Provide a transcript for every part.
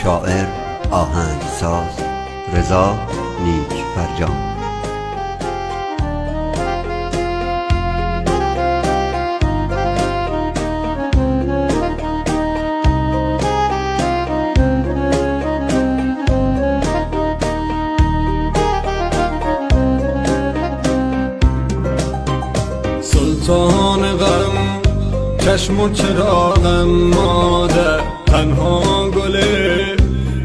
شاعر، آهنگساز رضا نیکفرجام. سلطان غم چشم و چراغم مادر، تنها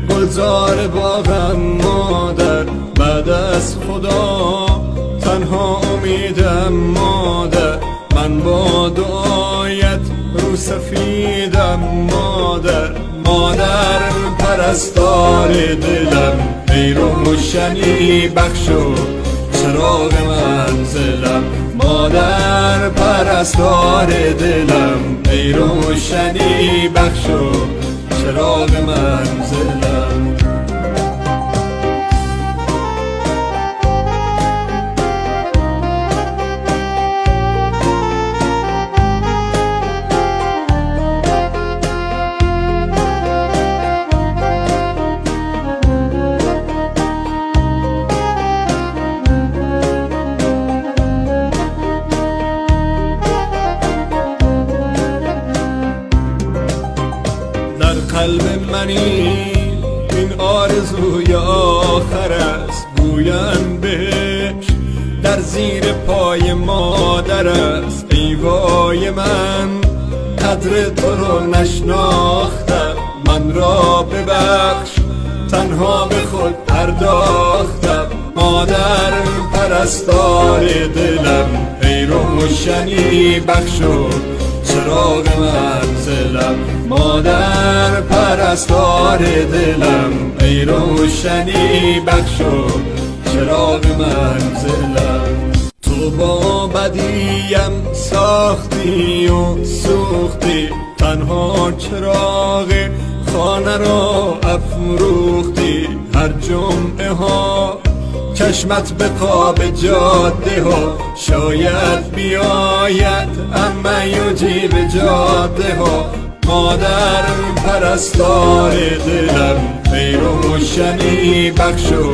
گلزار باغم مادر، بعد از خدا تنها امیدم مادر، من با دعایت رو سفیدم مادر. مادر پرستار دلم، ای روشنی بخش و چراغ منزلم. مادر پرستار دلم، ای روشنی بخش و چراغ منزلم. قلب منی این آرزوی آخر است، گویم بهش در زیر پای مادر است. ای وای من قدر تو رو نشناختم، من را ببخش تنها به خود پرداختم. مادر پرستار دلم، ای روشنی بخش و چراغ منزلم. مادر پرستار دلم، ای روشنی بخش و چراغ منزلم. تو با بدیم ساختی و سوختی، تنها چراغ خانه را افروختی. هر جمعه ها چشمت به قاب جاده ها، شاید بیاید اما یجیب جاده ها. مادر پرستار دلم، ای روشنی بخش و